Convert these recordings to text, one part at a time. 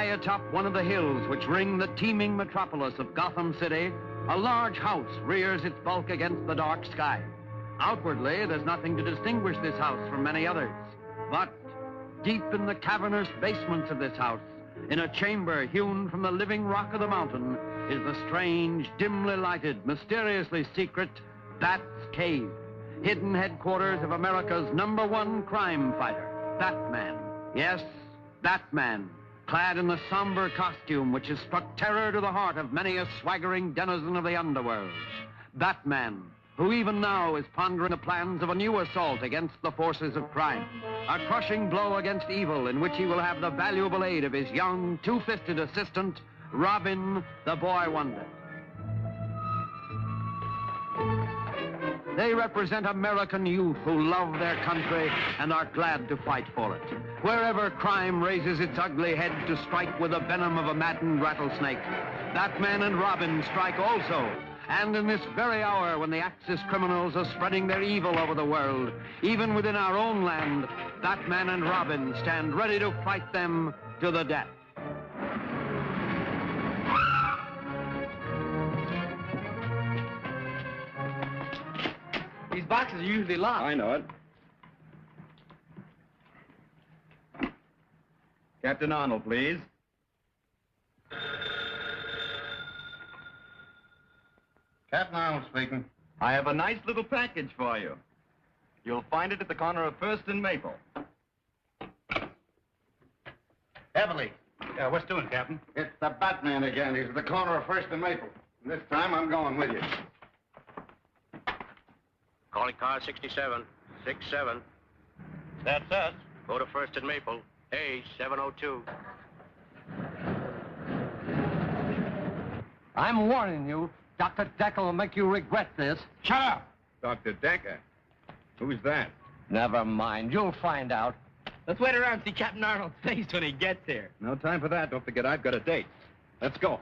High atop one of the hills which ring the teeming metropolis of Gotham City, a large house rears its bulk against the dark sky. Outwardly, there's nothing to distinguish this house from many others. But deep in the cavernous basements of this house, in a chamber hewn from the living rock of the mountain, is the strange, dimly lighted, mysteriously secret Bat's Cave, hidden headquarters of America's #1 crime fighter, Batman. Yes, Batman, clad in the somber costume which has struck terror to the heart of many a swaggering denizen of the underworld. Batman, who even now is pondering the plans of a new assault against the forces of crime. A crushing blow against evil in which he will have the valuable aid of his young, two-fisted assistant, Robin, the Boy Wonder. They represent American youth who love their country and are glad to fight for it. Wherever crime raises its ugly head to strike with the venom of a maddened rattlesnake, Batman and Robin strike also. And in this very hour when the Axis criminals are spreading their evil over the world, even within our own land, Batman and Robin stand ready to fight them to the death. These boxes are usually locked. I know it. Captain Arnold, please. Captain Arnold speaking. I have a nice little package for you. You'll find it at the corner of First and Maple. Heavily. Yeah, what's doing, Captain? It's the Batman again. He's at the corner of First and Maple. And this time, I'm going with you. Calling car 67. 67. That's us. Go to First and Maple. A702. I'm warning you. Dr. Decker will make you regret this. Shut up! Dr. Decker? Who's that? Never mind. You'll find out. Let's wait around and see Captain Arnold's face when he gets here. No time for that. Don't forget, I've got a date. Let's go.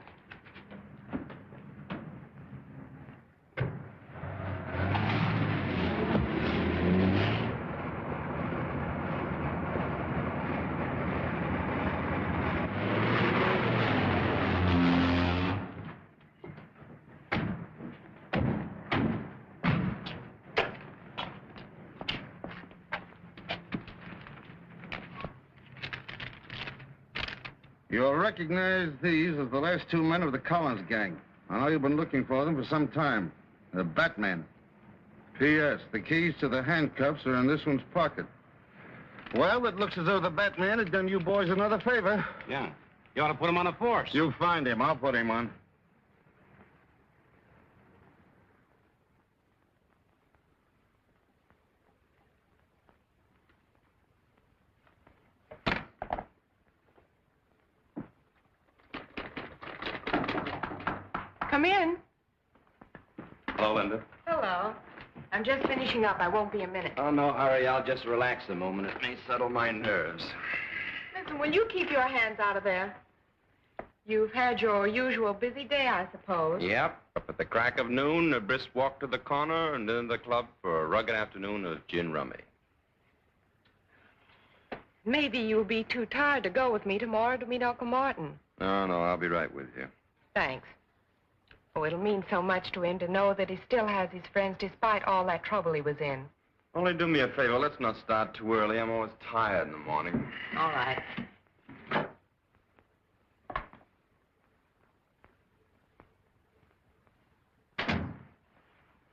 You'll recognize these as the last two men of the Collins gang. I know you've been looking for them for some time. They're Batman. P.S. The keys to the handcuffs are in this one's pocket. Well, it looks as though the Batman has done you boys another favor. Yeah. You ought to put him on a force. You find him. I'll put him on. Come in. Hello, Linda. Hello. I'm just finishing up. I won't be a minute. Oh, no hurry. I'll just relax a moment. It may settle my nerves. Listen, will you keep your hands out of there? You've had your usual busy day, I suppose. Yep. Up at the crack of noon, a brisk walk to the corner, and then the club for a rugged afternoon of gin rummy. Maybe you'll be too tired to go with me tomorrow to meet Uncle Martin. No, I'll be right with you. Thanks. Oh, it'll mean so much to him to know that he still has his friends despite all that trouble he was in. Only do me a favor. Let's not start too early. I'm always tired in the morning. All right.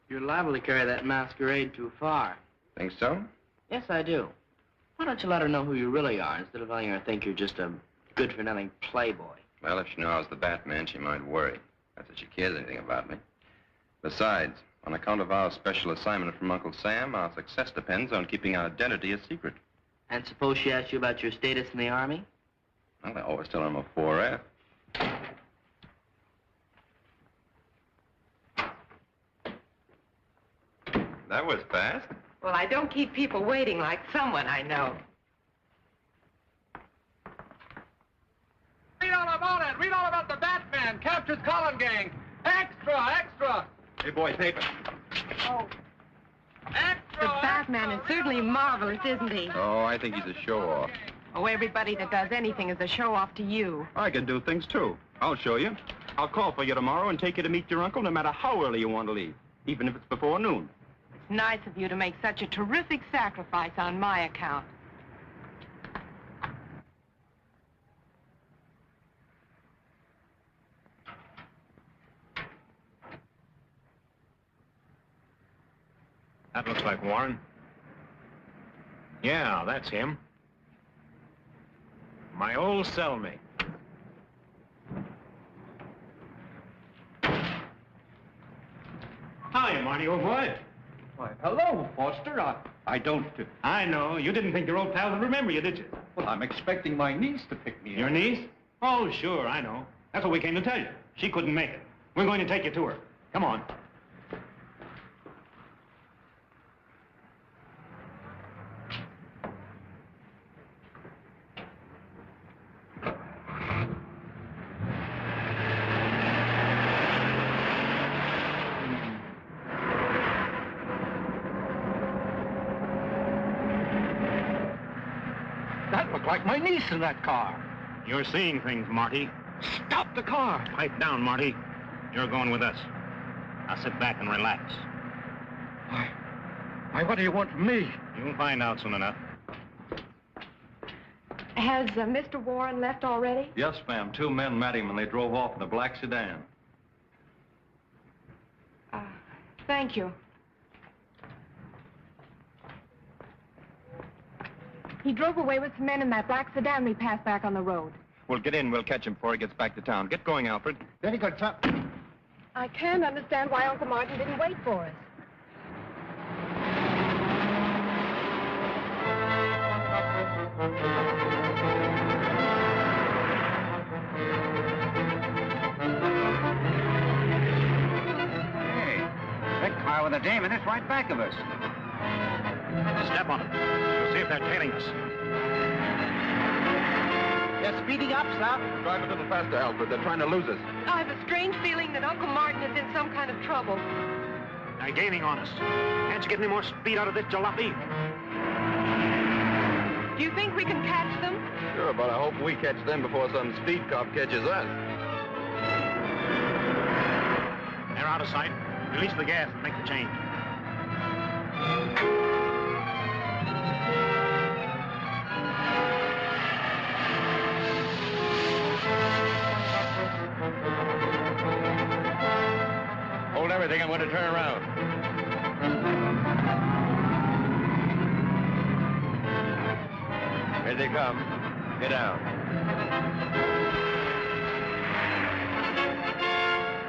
You're liable to carry that masquerade too far. Think so? Yes, I do. Why don't you let her know who you really are instead of letting her think you're just a good-for-nothing playboy? Well, if she knew I was the Batman, she might worry. Not that she cares anything about me. Besides, on account of our special assignment from Uncle Sam, our success depends on keeping our identity a secret. And suppose she asks you about your status in the Army? Well, I always tell her I'm a 4F. That was fast. Well, I don't keep people waiting like someone I know. Read all about it. Read all about the Batman. Captures Collin gang. Extra, extra. Hey, boys, paper. Oh. Extra. The Batman is certainly marvelous, isn't he? Oh, I think he's a show-off. Oh, everybody that does anything is a show-off to you. I can do things, too. I'll show you. I'll call for you tomorrow and take you to meet your uncle no matter how early you want to leave, even if it's before noon. It's nice of you to make such a terrific sacrifice on my account. That looks like Warren. Yeah, that's him. My old cellmate. Hi, Marty, old boy. Why, hello, Foster. I don't... I know. You didn't think your old pal would remember you, did you? Well, I'm expecting my niece to pick me up. Your niece? Oh, sure, I know. That's what we came to tell you. She couldn't make it. We're going to take you to her. Come on. That looked like my niece in that car. You're seeing things, Marty. Stop the car. Pipe down, Marty. You're going with us. Now sit back and relax. Why, what do you want from me? You'll find out soon enough. Has Mr. Warren left already? Yes, ma'am. 2 men met him and they drove off in a black sedan. Thank you. He drove away with some men in that black sedan we passed back on the road. We'll get in. We'll catch him before he gets back to town. Get going, Alfred. Very good, sir. I can't understand why Uncle Martin didn't wait for us. Hey, that car with a dame in it's right back of us. Step on it. We'll see if they're tailing us. They're speeding up, sir. Drive a little faster, Alfred. They're trying to lose us. I have a strange feeling that Uncle Martin is in some kind of trouble. They're gaining on us. Can't you get any more speed out of this jalopy? Do you think we can catch them? Sure, but I hope we catch them before some speed cop catches us. They're out of sight. Release the gas and make the change. Hold everything. I'm going to turn around. Here they come. Get down.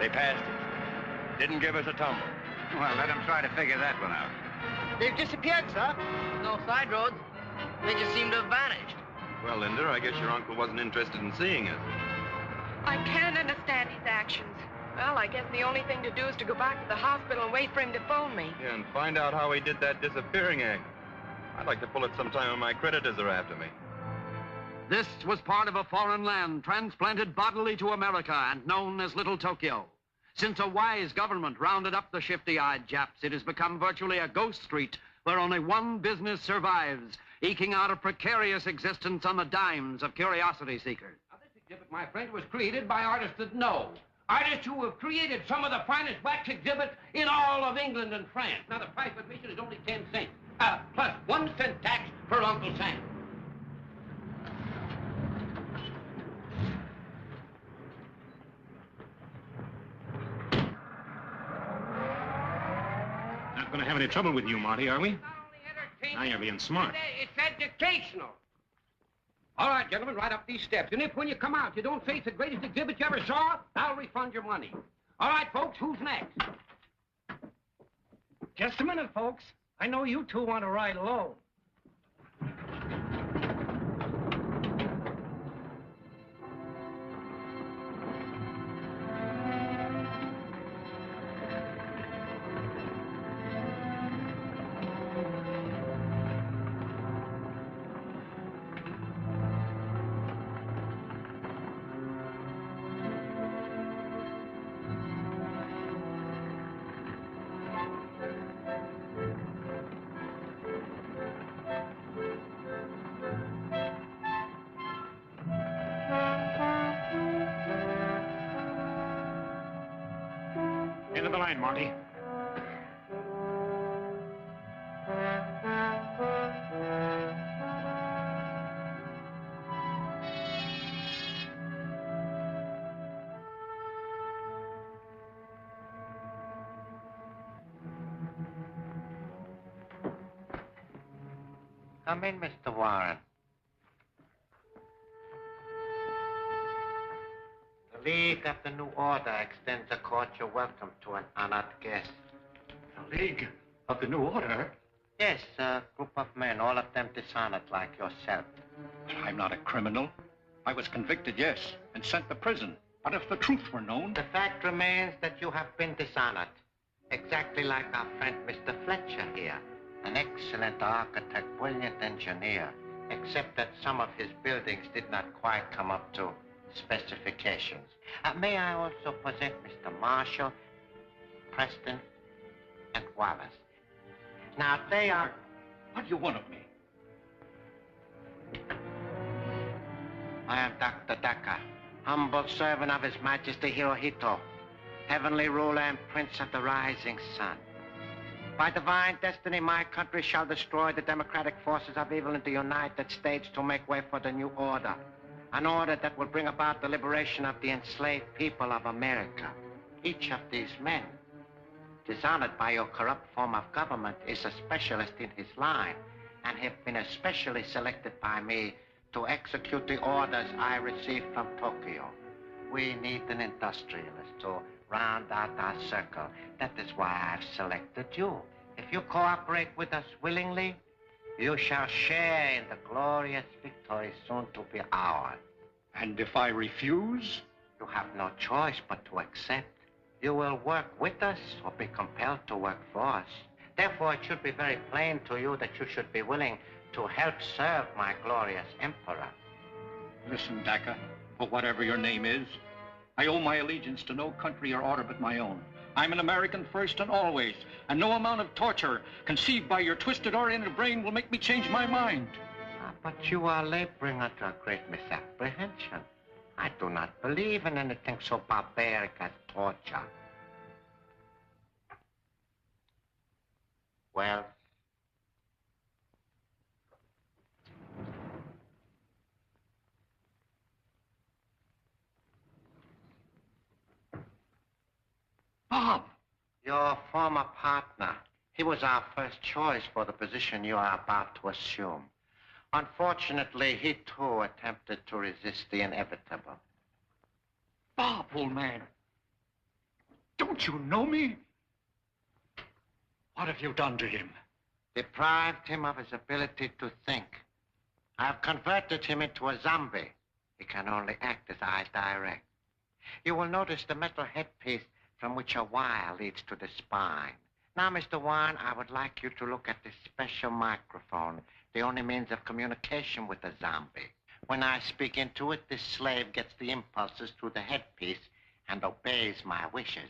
They passed us. Didn't give us a tumble. Well, let them try to figure that one out. They've disappeared, sir. No side roads. They just seem to have vanished. Well, Linda, I guess your uncle wasn't interested in seeing us. I can't understand his actions. Well, I guess the only thing to do is to go back to the hospital and wait for him to phone me. Yeah, and find out how he did that disappearing act. I'd like to pull it sometime when my creditors are after me. This was part of a foreign land transplanted bodily to America and known as Little Tokyo. Since a wise government rounded up the shifty-eyed Japs, it has become virtually a ghost street where only one business survives, eking out a precarious existence on the dimes of curiosity seekers. Now, this exhibit, my friend, was created by artists that know. Artists who have created some of the finest wax exhibits in all of England and France. Now, the price of admission is only 10 cents, plus 1 cent tax for Uncle Sam. Not going to have any trouble with you, Marty, are we? Not only entertaining, Now you're being smart. It's educational. All right, gentlemen, right up these steps. And if when you come out you don't say it's the greatest exhibit you ever saw, I'll refund your money. All right, folks, who's next? Just a minute, folks. I know you two want to ride alone. of the line, Marty. Come in, Mr. Warren. The League of the New Order extends a cordial welcome to an honored guest. The League of the New Order? Yes, a group of men, all of them dishonored like yourself. I'm not a criminal. I was convicted, yes, and sent to prison. But if the truth were known... The fact remains that you have been dishonored. Exactly like our friend Mr. Fletcher here. An excellent architect, brilliant engineer, except that some of his buildings did not quite come up to specifications. May I also present Mr. Marshall, Preston, and Wallace. Now, they are... What do you want of me? I am Dr. Decker, humble servant of His Majesty Hirohito, heavenly ruler and prince of the rising sun. By divine destiny, my country shall destroy the democratic forces of evil in the United States to make way for the new order. An order that will bring about the liberation of the enslaved people of America. Each of these men, dishonored by your corrupt form of government, is a specialist in his line and have been especially selected by me to execute the orders I received from Tokyo. We need an industrialist to round out our circle. That is why I've selected you. If you cooperate with us willingly, you shall share in the glorious victory soon to be ours. And if I refuse? You have no choice but to accept. You will work with us or be compelled to work for us. Therefore, it should be very plain to you that you should be willing to help serve my glorious emperor. Listen, Dacca, for whatever your name is, I owe my allegiance to no country or order but my own. I'm an American first and always, and no amount of torture conceived by your twisted oriented brain will make me change my mind. But you are laboring under a great misapprehension. I do not believe in anything so barbaric as torture. Well, Bob! Your former partner. He was our first choice for the position you are about to assume. Unfortunately, he too attempted to resist the inevitable. Bob, old man. Don't you know me? What have you done to him? Deprived him of his ability to think. I have converted him into a zombie. He can only act as I direct. You will notice the metal headpiece from which a wire leads to the spine. Now, Mr. Warren, I would like you to look at this special microphone, the only means of communication with the zombie. When I speak into it, this slave gets the impulses through the headpiece and obeys my wishes.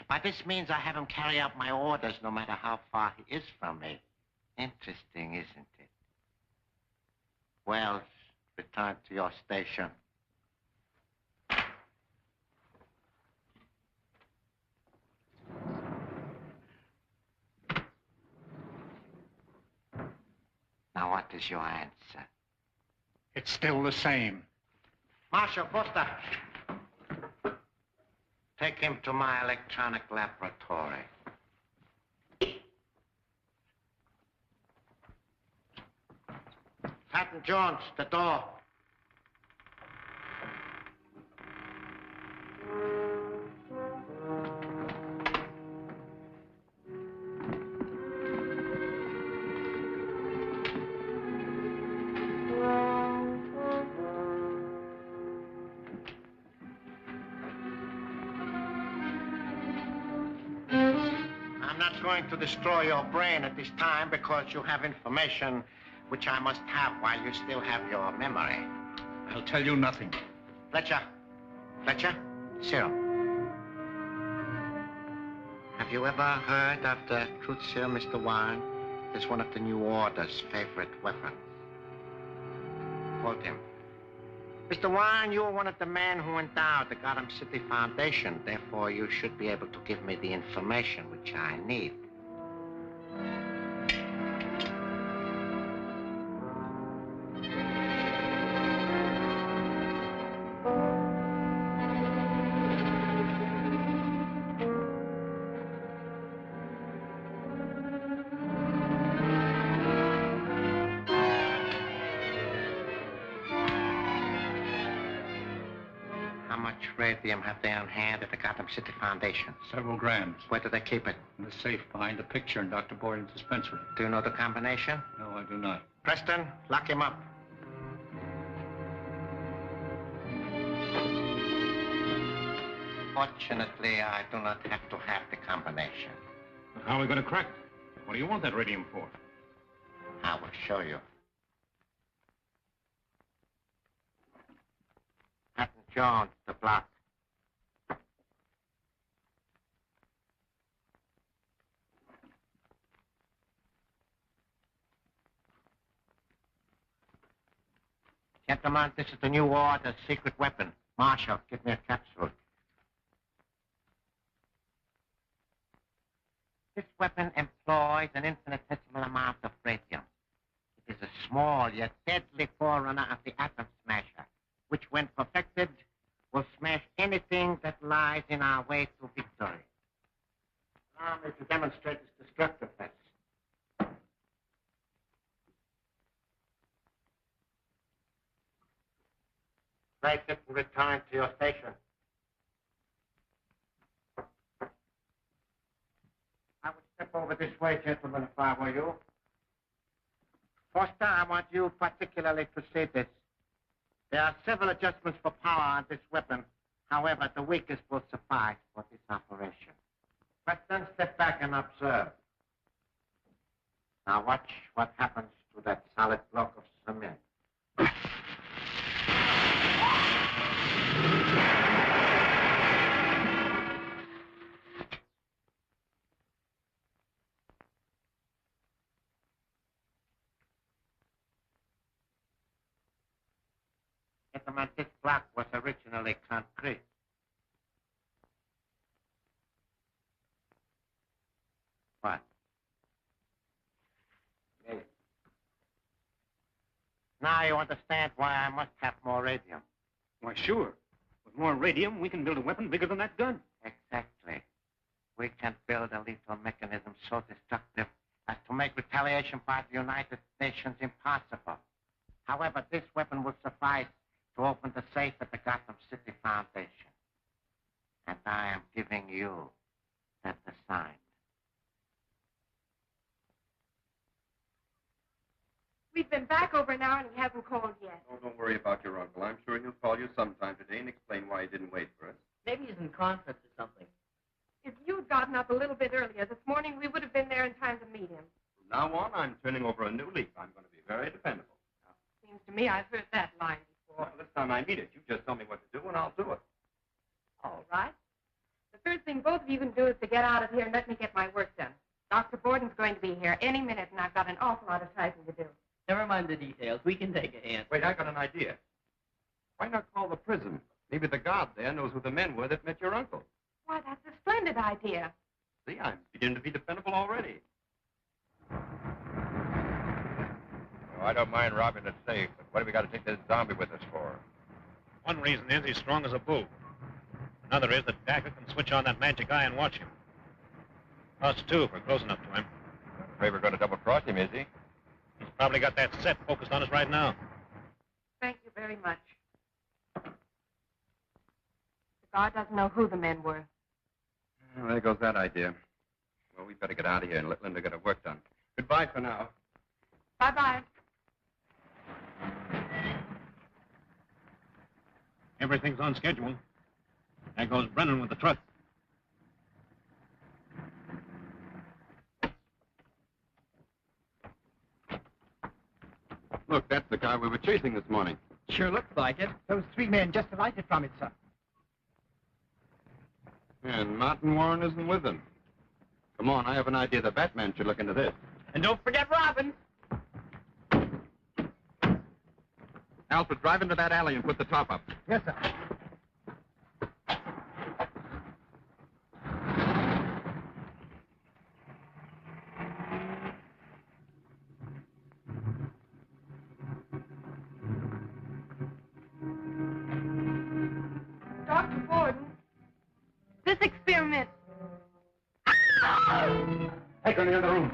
By this means, I have him carry out my orders no matter how far he is from me. Interesting, isn't it? Wells, return to your station. Now, what is your answer? It's still the same. Marshal Foster, take him to my electronic laboratory. Patton Jones, the door. I'm not going to destroy your brain at this time because you have information which I must have while you still have your memory. I'll tell you nothing. Fletcher, serum. Have you ever heard of the truth serum, Mr. Warren? It's one of the New Order's favorite weapons. Hold him. Mr. Warren, you were one of the men who endowed the Gotham City Foundation. Therefore, you should be able to give me the information which I need. How much radium have they on hand at the Gotham City Foundation? Several grams. Where do they keep it? In the safe behind the picture in Dr. Boyden's dispensary. Do you know the combination? No, I do not. Preston, lock him up. Fortunately, I do not have to have the combination. But how are we going to crack it? What do you want that radium for? I will show you. Captain Jones, the block. Gentlemen, this is the new order, secret weapon. Marshal, give me a capsule. This weapon employs an infinitesimal amount of radium. It is a small yet deadly forerunner of the atom smasher, which, when perfected, will smash anything that lies in our way to victory. Allow me to demonstrate its destructiveness. Place it and return to your station. I would step over this way, gentlemen, if I were you. Foster, I want you particularly to see this. There are several adjustments for power on this weapon. However, the weakest will suffice for this operation. Preston, step back and observe. Now watch what happens to that solid block of cement. Gentlemen, this block was originally concrete. What? Yes. Now you understand why I must have more radium. Why, sure. With more radium, we can build a weapon bigger than that gun. Exactly. We can build a lethal mechanism so destructive as to make retaliation by the United Nations impossible. However, this weapon will suffice to open the safe at the Gotham City Foundation. And I am giving you that assignment. We've been back over an hour and he hasn't called yet. Oh, don't worry about your uncle. I'm sure he'll call you sometime today and explain why he didn't wait for us. Maybe he's in conference or something. If you'd gotten up a little bit earlier this morning, we would have been there in time to meet him. From now on, I'm turning over a new leaf. I'm going to be very dependable. Seems to me I've heard that line before. Well, this time I mean it. You just tell me what to do and I'll do it. All right. The first thing both of you can do is to get out of here and let me get my work done. Dr. Borden's going to be here any minute, and I've got an awful lot of typing to do. Never mind the details. We can take a hand. Wait, I got an idea. Why not call the prison? Maybe the guard there knows who the men were that met your uncle. Why, that's a splendid idea. See, I'm beginning to be dependable already. Oh, I don't mind robbing the safe, but what have we got to take this zombie with us for? One reason is he's strong as a bull. Another is that Dacker can switch on that magic eye and watch him. Us, too, if we're close enough to him. I'm afraid we're going to double-cross him, is he? He's probably got that set focused on us right now. Thank you very much. The guard doesn't know who the men were. Well, there goes that idea. Well, we better get out of here and let Linda get her work done. Goodbye for now. Bye-bye. Everything's on schedule. There goes Brennan with the truck. Look, that's the car we were chasing this morning. Sure looks like it. Those three men just alighted from it, sir. And Martin Warren isn't with them. Come on, I have an idea. The Batman should look into this. And don't forget Robbins. Alfred, drive into that alley and put the top up. Yes, sir. Dr. Borden, this experiment. Take her in the other room.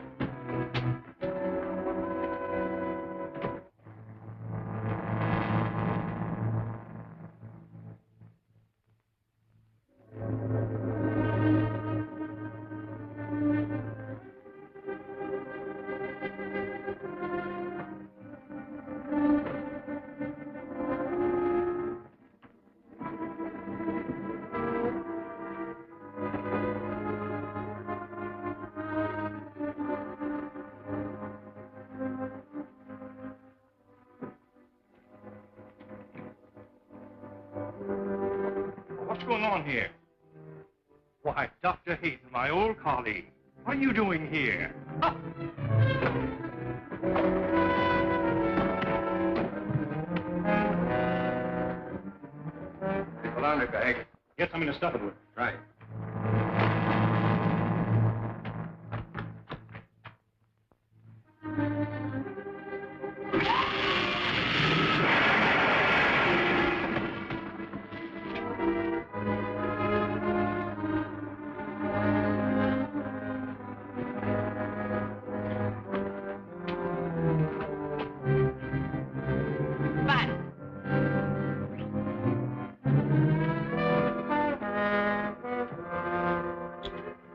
What's going on here? Why, Dr. Hayden, my old colleague. What are you doing here? Ah! The laundry bag. Get something to stuff it with. Right.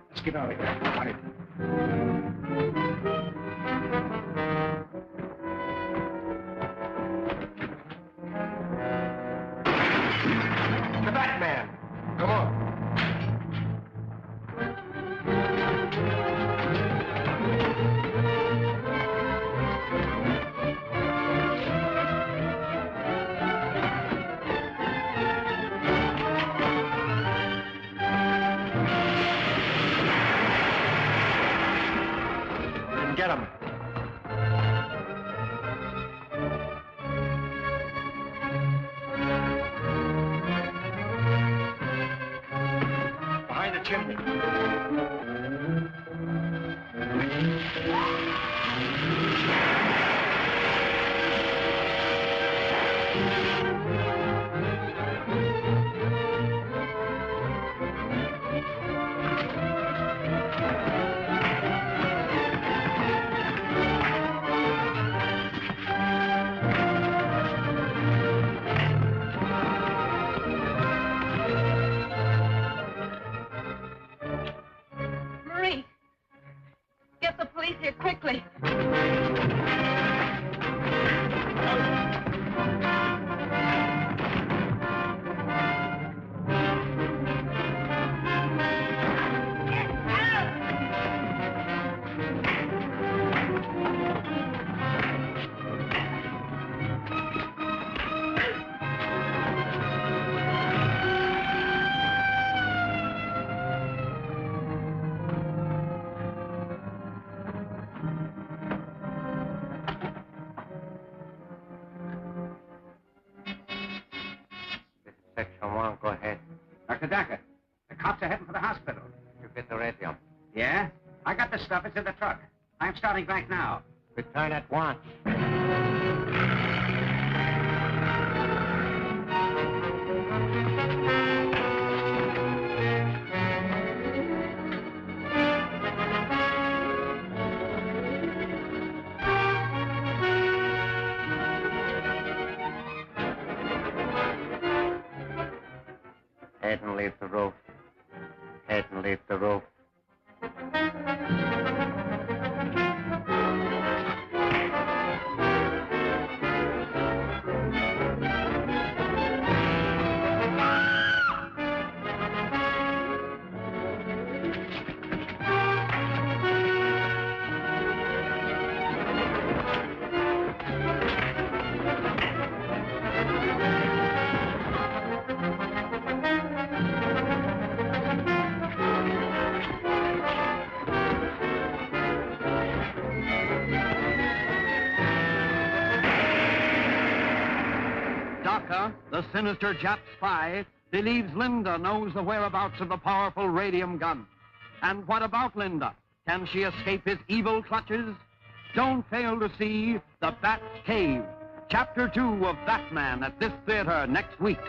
Let's get out of here. Right. The Batman! Come on. Get him. Behind the chimney. Marie, get the police here quickly. Section 1, go ahead. Dr. Dacker, the cops are heading for the hospital. You get the radio. Yeah? I got the stuff. It's in the truck. I'm starting back now. Return at once. Head and leave the roof. Head and leave the roof. Dakota, the sinister Jap spy, believes Linda knows the whereabouts of the powerful radium gun. And what about Linda? Can she escape his evil clutches? Don't fail to see The Bat's Cave, Chapter 2 of Batman at this theater next week.